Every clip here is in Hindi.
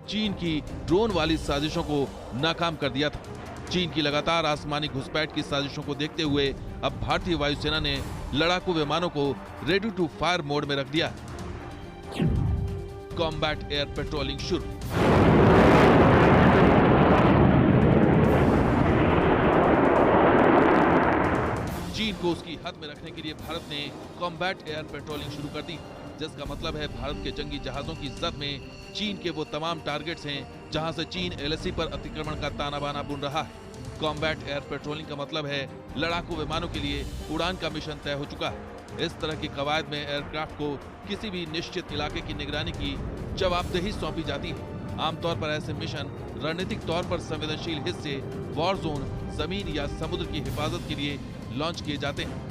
चीन की ड्रोन वाली साजिशों को नाकाम कर दिया था। चीन की लगातार आसमानी घुसपैठ की साजिशों को देखते हुए अब भारतीय वायुसेना ने लड़ाकू विमानों को रेडी टू फायर मोड में रख दिया। कॉम्बैट एयर पेट्रोलिंग शुरू। चीन को उसकी हद में रखने के लिए भारत ने कॉम्बैट एयर पेट्रोलिंग शुरू कर दी, जिसका मतलब है भारत के जंगी जहाजों की जद में चीन के वो तमाम टारगेट्स हैं जहां से चीन एलएसी पर अतिक्रमण का ताना बाना बुन रहा है। कॉम्बैट एयर पेट्रोलिंग का मतलब है लड़ाकू विमानों के लिए उड़ान का मिशन तय हो चुका है। इस तरह की कवायद में एयरक्राफ्ट को किसी भी निश्चित इलाके की निगरानी की जवाबदेही सौंपी जाती है। आमतौर पर ऐसे मिशन रणनीतिक तौर पर संवेदनशील हिस्से, वॉर जोन, जमीन या समुद्र की हिफाजत के लिए लॉन्च किए जाते हैं।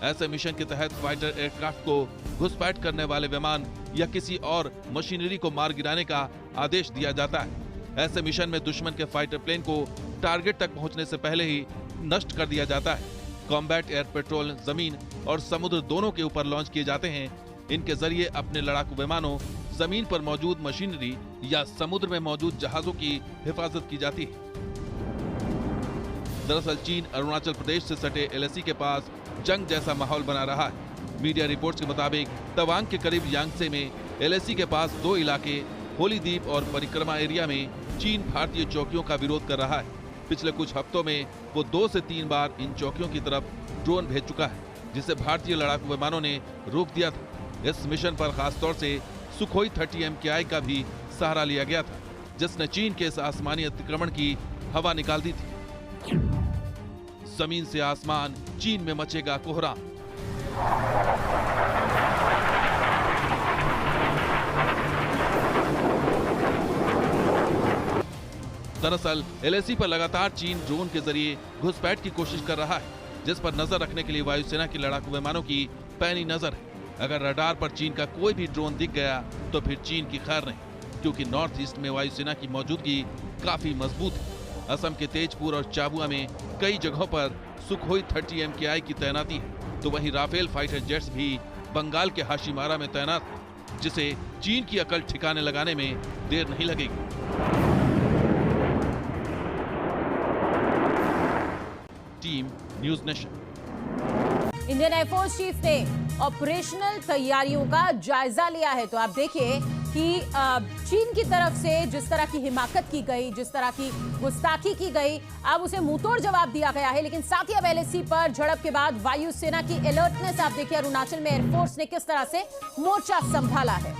ऐसे मिशन के तहत फाइटर एयरक्राफ्ट को घुसपैठ करने वाले विमान या किसी और मशीनरी को मार गिराने का आदेश दिया जाता है। ऐसे मिशन में दुश्मन के फाइटर प्लेन को टारगेट तक पहुंचने से पहले ही नष्ट कर दिया जाता है। कॉम्बैट एयर पेट्रोल जमीन और समुद्र दोनों के ऊपर लॉन्च किए जाते हैं। इनके जरिए अपने लड़ाकू विमानों, जमीन पर मौजूद मशीनरी या समुद्र में मौजूद जहाजों की हिफाजत की जाती है। दरअसल चीन अरुणाचल प्रदेश से सटे एलएसी के पास जंग जैसा माहौल बना रहा है। मीडिया रिपोर्ट्स के मुताबिक तवांग के करीब यांगसे में एलएसी के पास 2 इलाके होली द्वीप और परिक्रमा एरिया में चीन भारतीय चौकियों का विरोध कर रहा है। पिछले कुछ हफ्तों में वो 2 से 3 बार इन चौकियों की तरफ ड्रोन भेज चुका है, जिसे भारतीय लड़ाकू विमानों ने रोक दिया था। इस मिशन पर खासतौर से सुखोई 30 MKI का भी सहारा लिया गया था, जिसने चीन के इस आसमानी अतिक्रमण की हवा निकाल दी थी। जमीन से आसमान, चीन में मचेगा कोहराम। दरअसल एलएसी पर लगातार चीन ड्रोन के जरिए घुसपैठ की कोशिश कर रहा है, जिस पर नजर रखने के लिए वायुसेना की लड़ाकू विमानों की पैनी नजर है। अगर रडार पर चीन का कोई भी ड्रोन दिख गया तो फिर चीन की खैर नहीं, क्योंकि नॉर्थ ईस्ट में वायुसेना की मौजूदगी काफी मजबूत है। असम के तेजपुर और चाबुआ में कई जगहों पर सुखोई 30 MKI की तैनाती है, तो वहीं राफेल फाइटर जेट्स भी बंगाल के हाशिमारा में तैनात है, जिसे चीन की अकल ठिकाने लगाने में देर नहीं लगेगी। Team news nation. Indian air force chief ने ऑपरेशनल तैयारियों का जायजा लिया है। तो आप देखिए कि चीन की तरफ से जिस तरह की हिमाकत की गई, जिस तरह की गुस्ताखी की गई, अब उसे मुंहतोड़ जवाब दिया गया है। लेकिन साथ ही अब एलएसी पर झड़प के बाद वायुसेना की अलर्टनेस आप देखिए, अरुणाचल में एयरफोर्स ने किस तरह से मोर्चा संभाला है।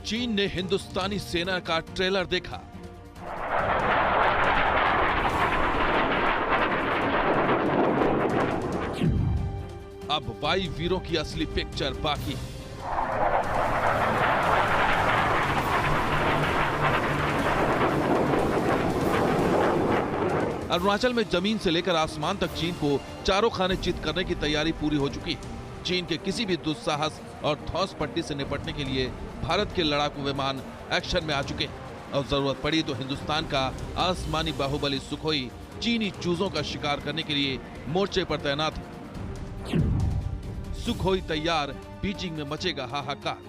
'चीन ने हिंदुस्तानी सेना का ट्रेलर देखा। अब वायु वीरों की असली पिक्चर बाकी। अरुणाचल में जमीन से लेकर आसमान तक चीन को चारों खाने चित करने की तैयारी पूरी हो चुकी है। चीन के किसी भी दुस्साहस और ठोस पट्टी से निपटने के लिए भारत के लड़ाकू विमान एक्शन में आ चुके हैं और जरूरत पड़ी तो हिंदुस्तान का आसमानी बाहुबली सुखोई चीनी चूजों का शिकार करने के लिए मोर्चे पर तैनात है। सुखोई तैयार, बीजिंग में मचेगा हाहाकार।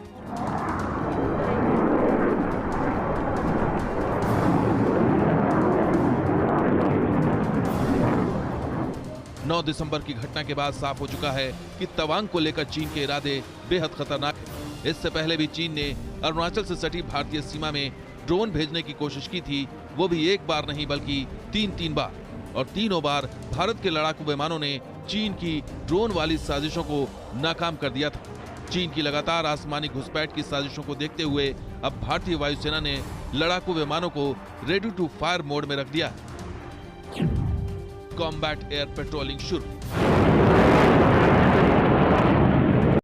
नौ दिसंबर की घटना के बाद साफ हो चुका है कि तवांग को लेकर चीन के इरादे बेहद खतरनाक हैं। इससे पहले भी चीन ने अरुणाचल से सटी भारतीय सीमा में ड्रोन भेजने की कोशिश की थी, वो भी एक बार नहीं बल्कि तीन बार, और तीनों बार भारत के लड़ाकू विमानों ने चीन की ड्रोन वाली साजिशों को नाकाम कर दिया था। चीन की लगातार आसमानी घुसपैठ की साजिशों को देखते हुए अब भारतीय वायुसेना ने लड़ाकू विमानों को रेडी टू फायर मोड में रख दिया। कॉम्बैट एयर पेट्रोलिंग शुरू।